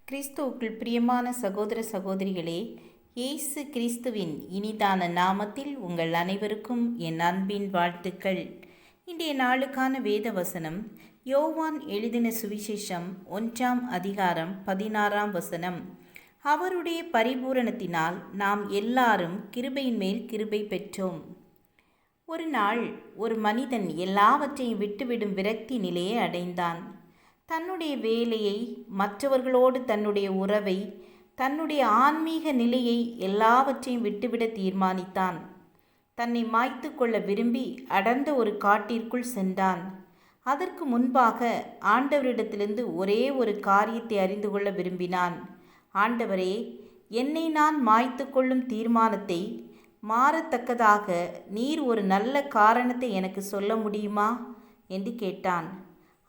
கிறிஸ்துவுக்குள் பிரியமான சகோதர சகோதரிகளே, இயேசு கிறிஸ்துவின் இனிதான நாமத்தில் உங்கள் அனைவருக்கும் என் அன்பின் வாழ்த்துக்கள். இன்றைய நாளுக்கான வேத வசனம் யோவான் எழுதின சுவிசேஷம் 1ஆம் அதிகாரம் 16ஆம் வசனம். அவருடைய பரிபூரணத்தினால் நாம் எல்லாரும் கிருபையின் மேல் கிருபை பெற்றோம். ஒரு நாள் ஒரு மனிதன் எல்லாவற்றையும் விட்டுவிடும் விரக்தி நிலையை அடைந்தான். தன்னுடைய வேலையை, மற்றவர்களோடு தன்னுடைய உறவை, தன்னுடைய ஆன்மீக நிலையை எல்லாவற்றையும் விட்டுவிட தீர்மானித்தான். தன்னை மாய்த்து கொள்ள விரும்பி அடர்ந்த ஒரு காட்டிற்குள் சென்றான். அதற்கு முன்பாக ஆண்டவரிடத்திலிருந்து ஒரே ஒரு காரியத்தை அறிந்து கொள்ள விரும்பினான். ஆண்டவரே, என்னை நான் மாய்த்து கொள்ளும் தீர்மானத்தை மாறத்தக்கதாக நீர் ஒரு நல்ல காரணத்தை எனக்கு சொல்ல முடியுமா என்று கேட்டான்.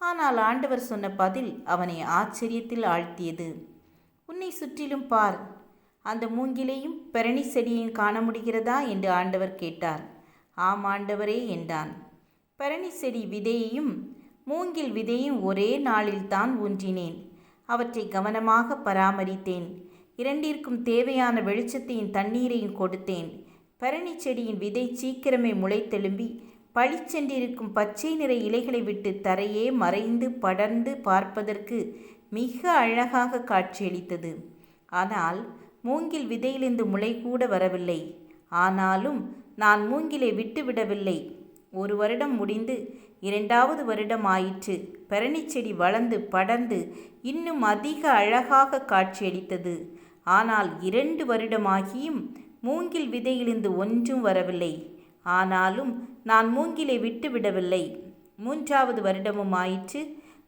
ஆனால் ஆண்டவர் சொன்ன பதில் அவனை ஆச்சரியத்தில் ஆழ்த்தியது. உன்னை சுற்றிலும் பார், அந்த மூங்கிலையும் பெரணி செடியையும் காண முடிகிறதா என்று ஆண்டவர் கேட்டார். ஆம் ஆண்டவரே என்றான். பெரணி செடி விதையையும் மூங்கில் விதையும் ஒரே நாளில்தான் ஊன்றினேன். அவற்றை கவனமாக பராமரித்தேன். இரண்டிற்கும் தேவையான வெளிச்சத்தையும் தண்ணீரையும் கொடுத்தேன். பெரணி செடியின் விதை சீக்கிரமே முளைத்தெழும்பி பளிச்சென்றிருக்கும் பச்சை நிற இலைகளை விட்டு தரையே மறைந்து படர்ந்து பார்ப்பதற்கு மிக அழகாக காட்சியளித்தது. ஆனால் மூங்கில் விதையிலிருந்து முளை கூட வரவில்லை. ஆனாலும் நான் மூங்கிலை விட்டுவிடவில்லை. 1 வருடம் முடிந்து 2வது வருடம் ஆயிற்று. பெரணி செடி வளர்ந்து படர்ந்து இன்னும் அதிக அழகாக காட்சியளித்தது. ஆனால் 2 வருடமாகியும் மூங்கில் விதையிலிருந்து ஒன்றும் வரவில்லை. ஆனாலும் நான் மூங்கிலை விட்டுவிடவில்லை. 3வது வருடமும் ஆயிற்று.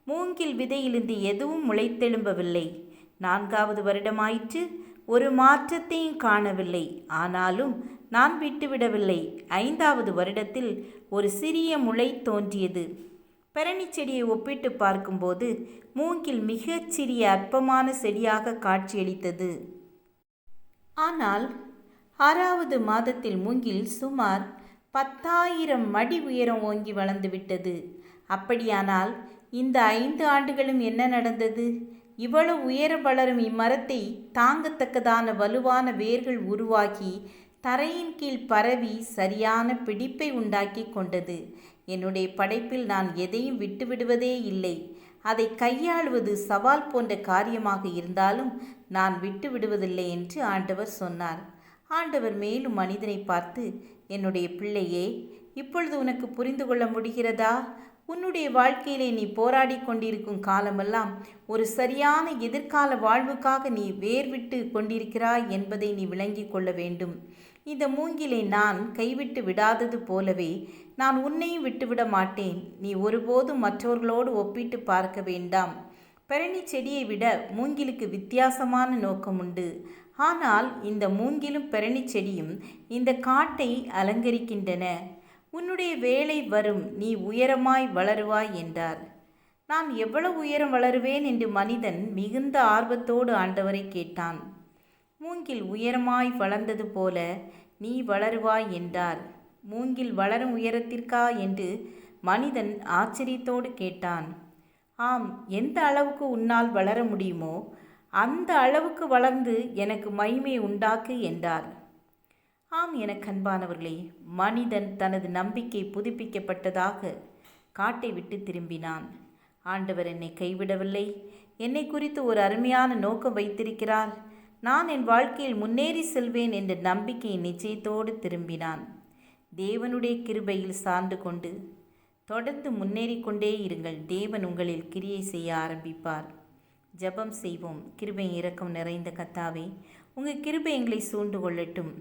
மூங்கில் விதையிலிருந்து எதுவும் முளைத்தெழும்பவில்லை. 4வது வருடமாயிற்று. ஒரு மாற்றத்தையும் காணவில்லை. ஆனாலும் நான் விட்டுவிடவில்லை. 5வது வருடத்தில் ஒரு சிறிய முளை தோன்றியது. பெரணி செடியை ஒப்பிட்டு பார்க்கும்போது மூங்கில் மிகச் சிறிய அற்பமான செடியாக காட்சியளித்தது. ஆனால் 6வது மாதத்தில் மூங்கில் சுமார் 10,000 அடி உயரம் ஓங்கி வளர்ந்துவிட்டது. அப்படியானால் இந்த 5 ஆண்டுகளும் என்ன நடந்தது? இவ்வளவு உயரம் வளரும் இம்மரத்தை தாங்கத்தக்கதான வலுவான வேர்கள் உருவாக்கி தரையின் கீழ் பரவி சரியான பிடிப்பை உண்டாக்கி கொண்டது. என்னுடைய படைப்பில் நான் எதையும் விட்டுவிடுவதே இல்லை. அதை கையாளுவது சவால் போன்ற காரியமாக இருந்தாலும் நான் விட்டுவிடுவதில்லை என்று ஆண்டவர் சொன்னார். ஆண்டவர் மேலும் மனிதனை பார்த்து, என்னுடைய பிள்ளையே, இப்பொழுது உனக்கு புரிந்து கொள்ள முடிகிறதா? உன்னுடைய வாழ்க்கையிலே நீ போராடி கொண்டிருக்கும் காலமெல்லாம் ஒரு சரியான எதிர்கால வாழ்வுக்காக நீ வேர்விட்டு கொண்டிருக்கிறாய் என்பதை நீ விளங்கி கொள்ள வேண்டும். இந்த மூங்கிலை நான் கைவிட்டு விடாதது போலவே நான் உன்னையும் விட்டுவிட மாட்டேன். நீ ஒருபோதும் மற்றவர்களோடு ஒப்பிட்டு பார்க்க வேண்டாம். பெரணி செடியை விட மூங்கிலுக்கு வித்தியாசமான நோக்கம் உண்டு. ஆனால் இந்த மூங்கிலும் பெரணி செடியும் இந்த காட்டை அலங்கரிக்கின்றன. உன்னுடைய வேலை வரும், நீ உயரமாய் வளருவாய் என்றார். நான் எவ்வளவு உயரம் வளருவேன் என்று மனிதன் மிகுந்த ஆர்வத்தோடு ஆண்டவரை கேட்டான். மூங்கில் உயரமாய் வளர்ந்தது போல நீ வளருவாய் என்றார். மூங்கில் வளரும் உயரத்திற்கா என்று மனிதன் ஆச்சரியத்தோடு கேட்டான். ஆம், எந்த அளவுக்கு உன்னால் வளர முடியுமோ அந்த அளவுக்கு வளர்ந்து எனக்கு மகிமை உண்டாக்கு என்றார். ஆம், எனக்கு அன்பானவர்களே, மனிதன் தனது நம்பிக்கை புதுப்பிக்கப்பட்டதாக காட்டை விட்டு திரும்பினான். ஆண்டவர் என்னை கைவிடவில்லை. என்னை குறித்து ஒரு அருமையான நோக்கம் வைத்திருக்கிறார். நான் என் வாழ்க்கையில் முன்னேறி செல்வேன் என்ற நம்பிக்கை நிச்சயத்தோடு திரும்பினான். தேவனுடைய கிருபையில் சார்ந்து கொண்டு தொடர்ந்து முன்னேறி கொண்டே இருங்கள். தேவன் உங்களில் கிரியை செய்ய ஆரம்பிப்பார். ஜெபம் செய்வோம். கிருபை இரக்கம் நிறைந்த கர்த்தாவே, உங்கள் கிருபை எங்களை சூழ்ந்து கொள்ளட்டும்.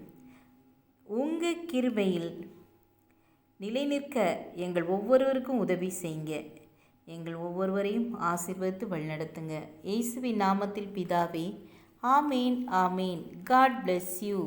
உங்கள் கிருபையில் நிலை நிற்க எங்கள் ஒவ்வொருவருக்கும் உதவி செய்யுங்க. எங்கள் ஒவ்வொருவரையும் ஆசீர்வதித்து வழிநடத்துங்க. இயேசுவின் நாமத்தில் பிதாவே, ஆமேன் ஆமேன். God bless you.